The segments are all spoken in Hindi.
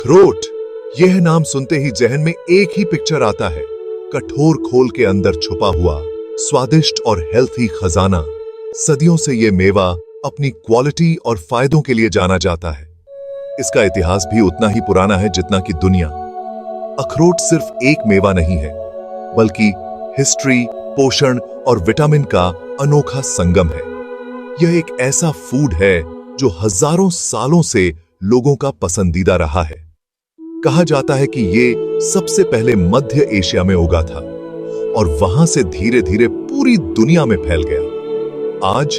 अखरोट, यह नाम सुनते ही जहन में एक ही पिक्चर आता है, कठोर खोल के अंदर छुपा हुआ स्वादिष्ट और हेल्थी खजाना। सदियों से यह मेवा अपनी क्वालिटी और फायदों के लिए जाना जाता है। इसका इतिहास भी उतना ही पुराना है जितना कि दुनिया। अखरोट सिर्फ एक मेवा नहीं है, बल्कि हिस्ट्री, पोषण और विटामिन का अनोखा संगम है। यह एक ऐसा फूड है जो हजारों सालों से लोगों का पसंदीदा रहा है। कहा जाता है कि यह सबसे पहले मध्य एशिया में उगा था और वहां से धीरे धीरे पूरी दुनिया में फैल गया। आज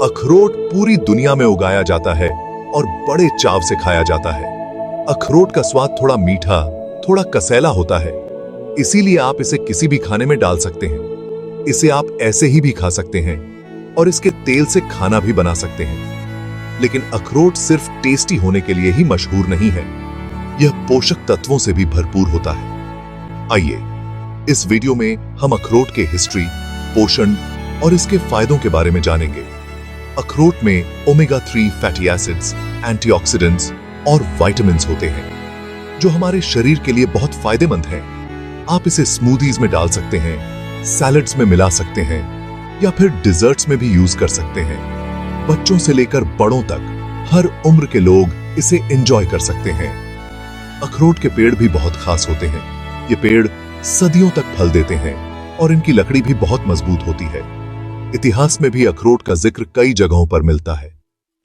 अखरोट पूरी दुनिया में उगाया जाता है और बड़े चाव से खाया जाता है। अखरोट का स्वाद थोड़ा मीठा, थोड़ा कसैला होता है, इसीलिए आप इसे किसी भी खाने में डाल सकते हैं। इसे आप ऐसे ही भी खा सकते हैं और इसके तेल से खाना भी बना सकते हैं। लेकिन अखरोट सिर्फ टेस्टी होने के लिए ही मशहूर नहीं है, यह पोषक तत्वों से भी भरपूर होता है। आइए इस वीडियो में हम अखरोट के हिस्ट्री, पोषण और इसके फायदों के बारे में जानेंगे। अखरोट में ओमेगा 3 फैटी एसिड्स, एंटीऑक्सीडेंट्स और विटामिन्स होते हैं जो हमारे शरीर के लिए बहुत फायदेमंद हैं। आप इसे स्मूदीज में डाल सकते हैं, सैलड्स में मिला सकते हैं या फिर डिजर्ट्स में भी यूज कर सकते हैं। बच्चों से लेकर बड़ों तक हर उम्र के लोग इसे एंजॉय कर सकते हैं। अखरोट के पेड़ भी बहुत खास होते हैं। ये पेड़ सदियों तक फल देते हैं और इनकी लकड़ी भी बहुत मजबूत होती है। इतिहास में भी अखरोट का जिक्र कई जगहों पर मिलता है,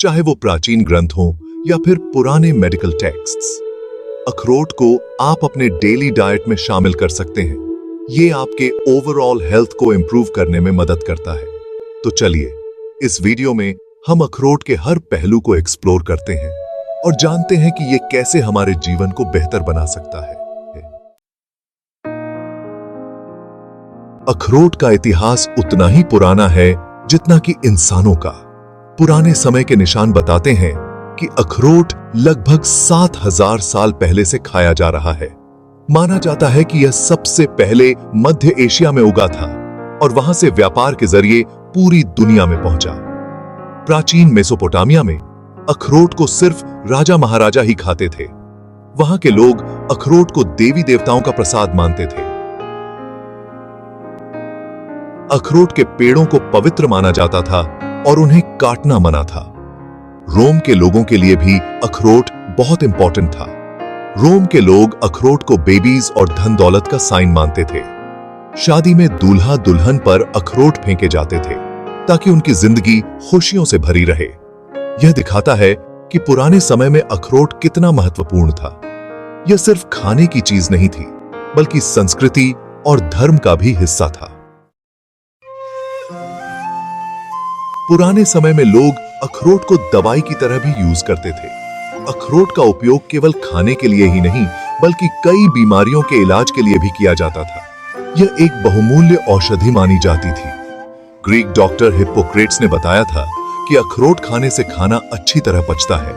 चाहे वो प्राचीन ग्रंथ हो या फिर पुराने मेडिकल टेक्स्ट्स। अखरोट को आप अपने डेली डाइट में शामिल कर सकते हैं। ये आपके ओवरऑल हेल्थ को इंप्रूव करने में मदद करता है। तो चलिए इस वीडियो में हम अखरोट के हर पहलू को एक्सप्लोर करते हैं और जानते हैं कि ये कैसे हमारे जीवन को बेहतर बना सकता है। अखरोट का इतिहास उतना ही पुराना है जितना कि इंसानों का। पुराने समय के निशान बताते हैं कि अखरोट लगभग 7000 साल पहले से खाया जा रहा है। माना जाता है कि यह सबसे पहले मध्य एशिया में उगा था और वहां से व्यापार के जरिए पूरी दुनिया में पहुंचा। प्राचीन मेसोपोटामिया में अखरोट को सिर्फ राजा महाराजा ही खाते थे। वहां के लोग अखरोट को देवी देवताओं का प्रसाद मानते थे। अखरोट के पेड़ों को पवित्र माना जाता था और उन्हें काटना मना था। रोम के लोगों के लिए भी अखरोट बहुत इंपॉर्टेंट था। रोम के लोग अखरोट को बेबीज और धन दौलत का साइन मानते थे। शादी में दूल्हा दुल्हन पर अखरोट फेंके जाते थे ताकि उनकी जिंदगी खुशियों से भरी रहे। यह दिखाता है कि पुराने समय में अखरोट कितना महत्वपूर्ण था। यह सिर्फ खाने की चीज नहीं थी, बल्कि संस्कृति और धर्म का भी हिस्सा था। पुराने समय में लोग अखरोट को दवाई की तरह भी यूज करते थे। अखरोट का उपयोग केवल खाने के लिए ही नहीं, बल्कि कई बीमारियों के इलाज के लिए भी किया जाता था। यह एक बहुमूल्य औषधि मानी जाती थी। ग्रीक डॉक्टर हिप्पोक्रेट्स ने बताया था कि अखरोट खाने से खाना अच्छी तरह पचता है।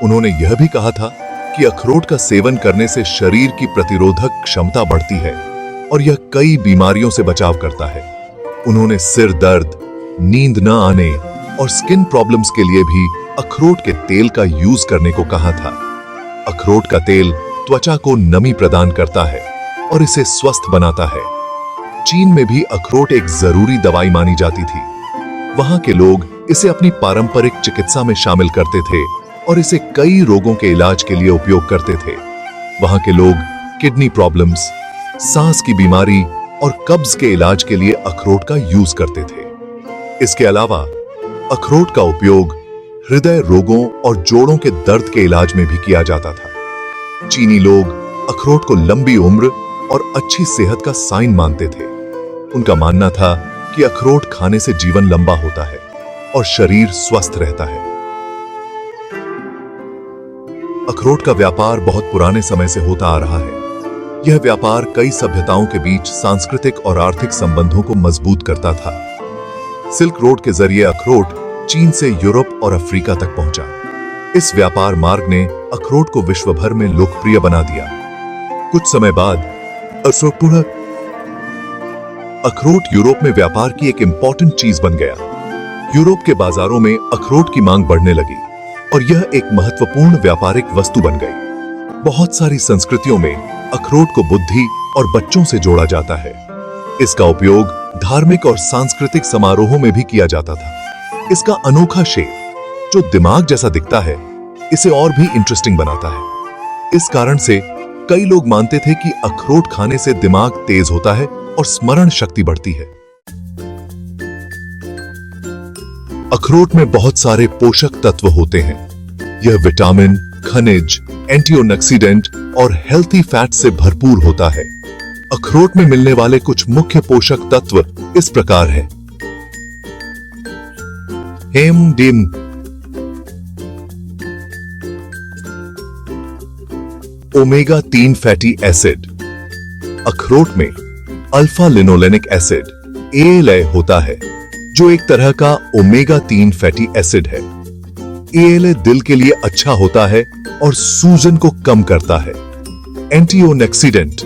उन्होंने यह भी कहा था कि अखरोट का सेवन करने से शरीर की प्रतिरोधक क्षमता बढ़ती है और यह कई बीमारियों से बचाव करता है। उन्होंने सिर दर्द, नींद न आने और स्किन प्रॉब्लम्स के लिए भी अखरोट के तेल का यूज करने को कहा था। अखरोट का तेल त्वचा को नमी प्रदान करता है और इसे स्वस्थ बनाता है। चीन में भी अखरोट एक जरूरी दवाई मानी जाती थी। वहां के लोग इसे अपनी पारंपरिक चिकित्सा में शामिल करते थे और इसे कई रोगों के इलाज के लिए उपयोग करते थे। वहां के लोग किडनी प्रॉब्लम्स, सांस की बीमारी और कब्ज के इलाज के लिए अखरोट का यूज करते थे। इसके अलावा अखरोट का उपयोग हृदय रोगों और जोड़ों के दर्द के इलाज में भी किया जाता था। चीनी लोग अखरोट को लंबी उम्र और अच्छी सेहत का साइन मानते थे। उनका मानना था कि अखरोट खाने से जीवन लंबा होता है और शरीर स्वस्थ रहता है। अखरोट का व्यापार बहुत पुराने समय से होता आ रहा है। यह व्यापार कई सभ्यताओं के बीच सांस्कृतिक और आर्थिक संबंधों को मजबूत करता था। सिल्क रोड के जरिए अखरोट चीन से यूरोप और अफ्रीका तक पहुंचा। इस व्यापार मार्ग ने अखरोट को विश्व भर में लोकप्रिय बना दिया। कुछ समय बाद अखरोट यूरोप में व्यापार की एक इंपॉर्टेंट चीज बन गया। यूरोप के बाजारों में अखरोट की मांग बढ़ने लगी और यह एक महत्वपूर्ण व्यापारिक वस्तु बन गई। बहुत सारी संस्कृतियों में अखरोट को बुद्धि और बच्चों से जोड़ा जाता है। इसका उपयोग धार्मिक और सांस्कृतिक समारोहों में भी किया जाता था। इसका अनोखा शेप जो दिमाग जैसा दिखता है इसे और भी इंटरेस्टिंग बनाता है। इस कारण से कई लोग मानते थे कि अखरोट खाने से दिमाग तेज होता है और स्मरण शक्ति बढ़ती है। अखरोट में बहुत सारे पोषक तत्व होते हैं। यह विटामिन, खनिज, एंटीऑक्सीडेंट और हेल्थी फैट से भरपूर होता है। अखरोट में मिलने वाले कुछ मुख्य पोषक तत्व इस प्रकार हैं। हेम डिम, ओमेगा 3 फैटी एसिड। अखरोट में अल्फा लिनोलेनिक एसिड ALA होता है जो एक तरह का ओमेगा 3 फैटी एसिड है। ALA दिल के लिए अच्छा होता है और सूजन को कम करता है। एंटीऑक्सीडेंट,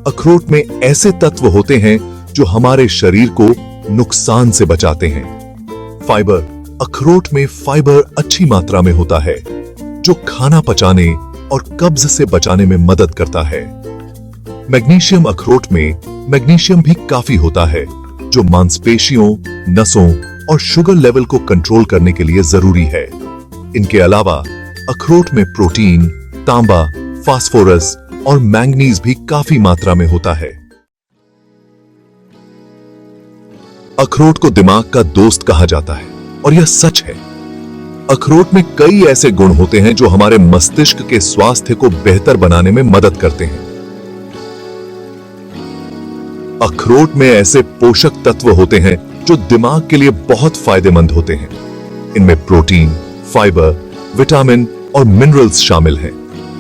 अखरोट में ऐसे तत्व होते हैं जो हमारे शरीर को नुकसान से बचाते हैं। फाइबर, अखरोट में फाइबर अच्छी मात्रा में होता है जो खाना पचाने और कब्ज से बचाने में मदद करता है। मैग्नीशियम, अखरोट में मैग्नीशियम भी काफी होता है जो मांसपेशियों, नसों और शुगर लेवल को कंट्रोल करने के लिए जरूरी है। इनके अलावा अखरोट में प्रोटीन, तांबा, फास्फोरस और मैंगनीज भी काफी मात्रा में होता है। अखरोट को दिमाग का दोस्त कहा जाता है और यह सच है। अखरोट में कई ऐसे गुण होते हैं जो हमारे मस्तिष्क के स्वास्थ्य को बेहतर बनाने में मदद करते हैं। अखरोट में ऐसे पोषक तत्व होते हैं जो दिमाग के लिए बहुत फायदेमंद होते हैं। इनमें प्रोटीन, फाइबर, विटामिन और मिनरल्स शामिल हैं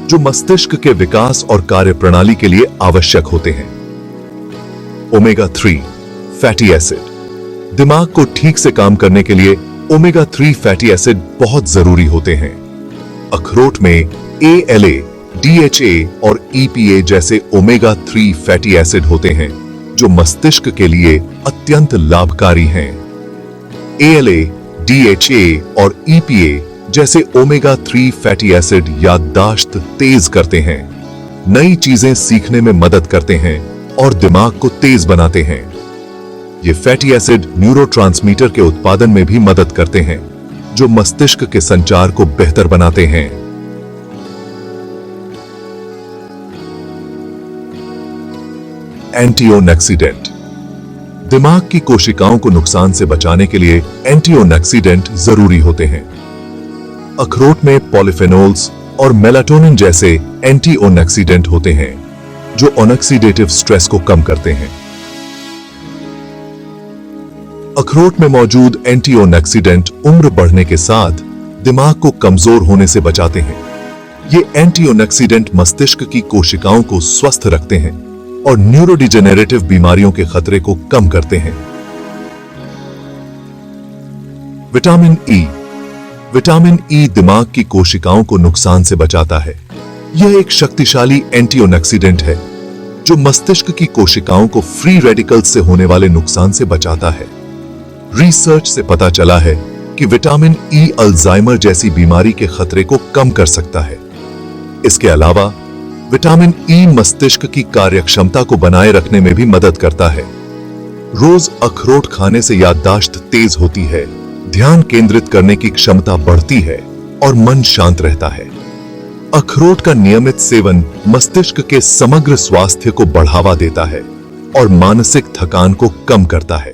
जो मस्तिष्क के विकास और कार्यप्रणाली के लिए आवश्यक होते हैं। ओमेगा 3 फैटी एसिड, दिमाग को ठीक से काम करने के लिए ओमेगा 3 फैटी एसिड बहुत जरूरी होते हैं। अखरोट में ALA, DHA और EPA जैसे ओमेगा 3 फैटी एसिड होते हैं जो मस्तिष्क के लिए अत्यंत लाभकारी हैं। ALA, DHA और EPA जैसे ओमेगा 3 फैटी एसिड याददाश्त तेज करते हैं, नई चीजें सीखने में मदद करते हैं और दिमाग को तेज बनाते हैं। ये फैटी एसिड न्यूरोट्रांसमीटर के उत्पादन में भी मदद करते हैं जो मस्तिष्क के संचार को बेहतर बनाते हैं। एंटीऑक्सीडेंट, दिमाग की कोशिकाओं को नुकसान से बचाने के लिए एंटीऑक्सीडेंट जरूरी होते हैं। अखरोट में पॉलीफेनोल्स और मेलाटोनिन जैसे एंटीऑक्सीडेंट होते हैं जो ऑक्सीडेटिव स्ट्रेस को कम करते हैं। अखरोट में मौजूद एंटीऑक्सीडेंट उम्र बढ़ने के साथ दिमाग को कमजोर होने से बचाते हैं। ये एंटीऑक्सीडेंट मस्तिष्क की कोशिकाओं को स्वस्थ रखते हैं और न्यूरोडिजेनरेटिव बीमारियों के खतरे को कम करते हैं। विटामिन ई, विटामिन ई दिमाग की कोशिकाओं को नुकसान से बचाता है। यह एक शक्तिशाली एंटीऑक्सीडेंट है जो मस्तिष्क की कोशिकाओं को फ्री रेडिकल्स से होने वाले नुकसान से बचाता है। रिसर्च से पता चला है कि विटामिन ई अल्जाइमर जैसी बीमारी के खतरे को कम कर सकता है। इसके अलावा विटामिन ई मस्तिष्क की कार्यक्षमता को बनाए रखने में भी मदद करता है। रोज अखरोट खाने से याददाश्त तेज होती है, ध्यान केंद्रित करने की क्षमता बढ़ती है और मन शांत रहता है। अखरोट का नियमित सेवन मस्तिष्क के समग्र स्वास्थ्य को बढ़ावा देता है और मानसिक थकान को कम करता है।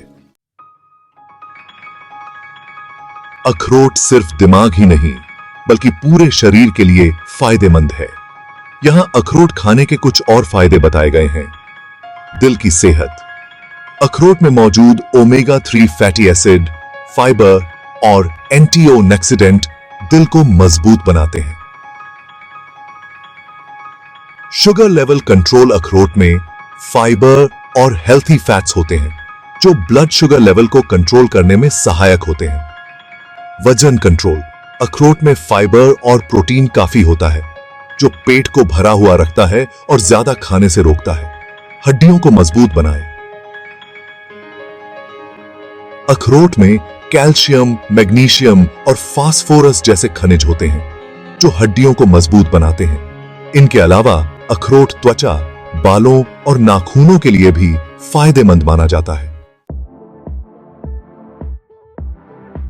अखरोट सिर्फ दिमाग ही नहीं बल्कि पूरे शरीर के लिए फायदेमंद है। यहां अखरोट खाने के कुछ और फायदे बताए गए हैं। दिल की सेहत, अखरोट में मौजूद ओमेगा 3 फैटी एसिड, फाइबर और एंटीऑक्सीडेंट दिल को मजबूत बनाते हैं। शुगर लेवल कंट्रोल, अखरोट में फाइबर और हेल्थी फैट्स होते हैं जो ब्लड शुगर लेवल को कंट्रोल करने में सहायक होते हैं। वजन कंट्रोल, अखरोट में फाइबर और प्रोटीन काफी होता है जो पेट को भरा हुआ रखता है और ज्यादा खाने से रोकता है। हड्डियों को मजबूत बनाए, अखरोट में कैल्शियम, मैग्नीशियम और फास्फोरस जैसे खनिज होते हैं जो हड्डियों को मजबूत बनाते हैं। इनके अलावा अखरोट त्वचा, बालों और नाखूनों के लिए भी फायदेमंद माना जाता है।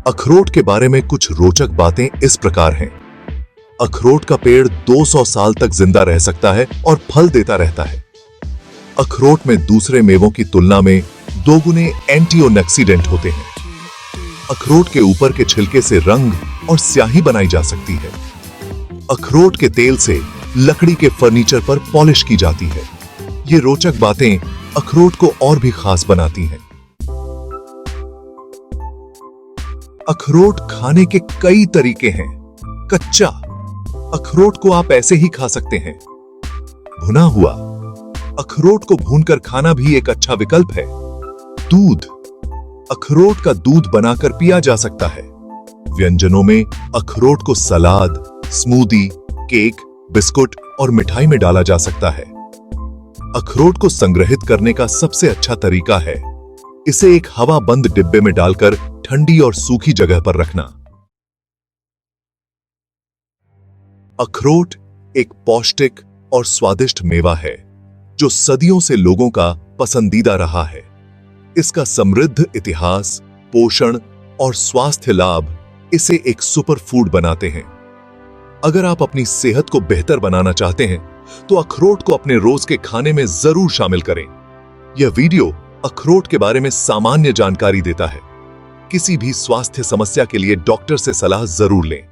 अखरोट के बारे में कुछ रोचक बातें इस प्रकार हैं। अखरोट का पेड़ 200 साल तक जिंदा रह सकता है और फल देता रहता है। अखरोट में दूसरे मेवों की तुलना में 2 गुने एंटीऑक्सीडेंट होते हैं। अखरोट के ऊपर के छिलके से रंग और स्याही बनाई जा सकती है। अखरोट के तेल से लकड़ी के फर्नीचर पर पॉलिश की जाती है। ये रोचक बातें अखरोट को और भी खास बनाती हैं। अखरोट खाने के कई तरीके हैं। कच्चा अखरोट को आप ऐसे ही खा सकते हैं। भुना हुआ अखरोट को भूनकर खाना भी एक अच्छा विकल्प है। दूध अखरोट का दूध बनाकर पिया जा सकता है। व्यंजनों में अखरोट को सलाद, स्मूदी, केक, बिस्कुट और मिठाई में डाला जा सकता है। अखरोट को संग्रहित करने का सबसे अच्छा तरीका है इसे एक हवा बंद डिब्बे में डालकर ठंडी और सूखी जगह पर रखना। अखरोट एक पौष्टिक और स्वादिष्ट मेवा है जो सदियों से लोगों का पसंदीदा रहा है। इसका समृद्ध इतिहास, पोषण और स्वास्थ्य लाभ इसे एक सुपर फूड बनाते हैं। अगर आप अपनी सेहत को बेहतर बनाना चाहते हैं तो अखरोट को अपने रोज के खाने में जरूर शामिल करें। यह वीडियो अखरोट के बारे में सामान्य जानकारी देता है। किसी भी स्वास्थ्य समस्या के लिए डॉक्टर से सलाह जरूर लें।